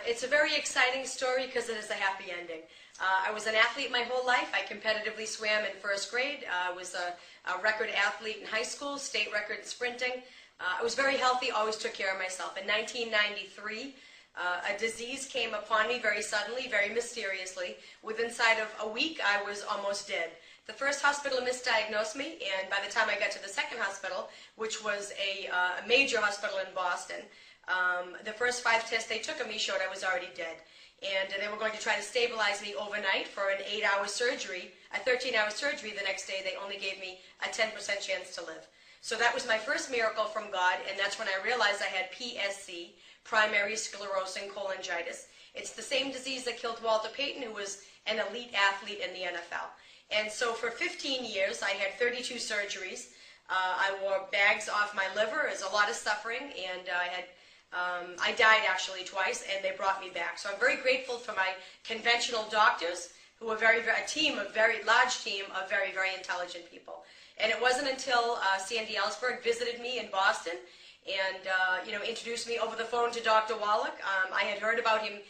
It's a very exciting story because it has a happy ending. I was an athlete my whole life. I competitively swam in first grade. I was a record athlete in high school, state record in sprinting. I was very healthy, always took care of myself. In 1993, a disease came upon me very suddenly, very mysteriously. Within inside of a week, I was almost dead. The first hospital misdiagnosed me, and by the time I got to the second hospital, which was a major hospital in Boston, the first 5 tests they took of me showed I was already dead. And they were going to try to stabilize me overnight for an 8-hour surgery, a 13-hour surgery the next day. They only gave me a 10% chance to live. So that was my first miracle from God, and that's when I realized I had PSC, primary sclerosing cholangitis. It's the same disease that killed Walter Payton, who was an elite athlete in the NFL. And so for 15 years, I had 32 surgeries. I wore bags off my liver. It was a lot of suffering, and I died actually twice, and they brought me back. So I'm very grateful for my conventional doctors, who were a very large team of very, very intelligent people. And it wasn't until Sandy Ellsberg visited me in Boston and introduced me over the phone to Dr. Wallach. I had heard about him,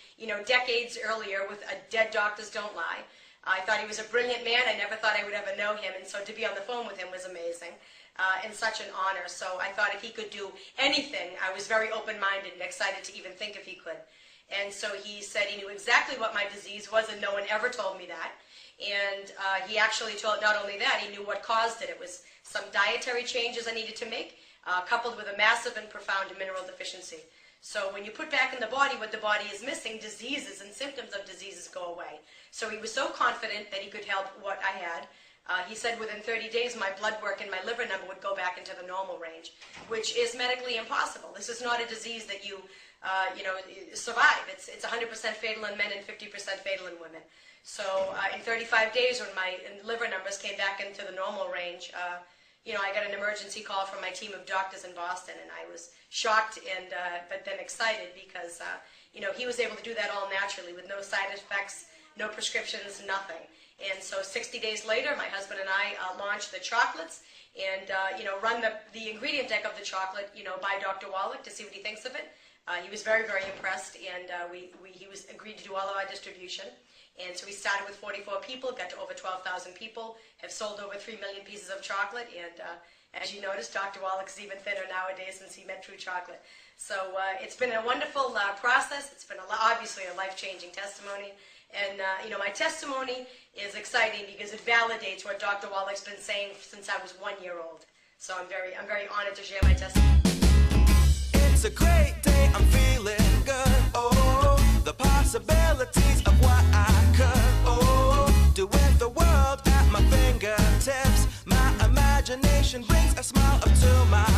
decades earlier with Dead Doctors Don't Lie. I thought he was a brilliant man. I never thought I would ever know him, and so to be on the phone with him was amazing. And such an honor. So I thought if he could do anything, I was very open-minded and excited to even think if he could. And so he said he knew exactly what my disease was, and no one ever told me that. And he actually told not only that, he knew what caused it. It was some dietary changes I needed to make, coupled with a massive and profound mineral deficiency. So when you put back in the body what the body is missing, diseases and symptoms of diseases go away. So he was so confident that he could help what I had. He said within 30 days my blood work and my liver number would go back into the normal range, which is medically impossible. This is not a disease that you survive. It's 100% fatal in men and 50% fatal in women. So in 35 days when my liver numbers came back into the normal range, I got an emergency call from my team of doctors in Boston, and I was shocked and but then excited because he was able to do that all naturally with no side effects, no prescriptions, nothing. And so 60 days later, my husband and I launched the chocolates and, run the ingredient deck of the chocolate, by Dr. Wallach to see what he thinks of it. He was very, very impressed, and he agreed to do all of our distribution. And so we started with 44 people, got to over 12,000 people, have sold over 3 million pieces of chocolate, and as you noticed, Dr. Wallach's even thinner nowadays since he met True Chocolate. So it's been a wonderful process. It's been obviously a life-changing testimony. And, my testimony is exciting because it validates what Dr. Wallach's been saying since I was 1 year old. So I'm very honored to share my testimony. It's a great day, I'm feeling good. Oh, the possibilities of what I could, do with the world at my fingertips. My imagination brings a smile up to my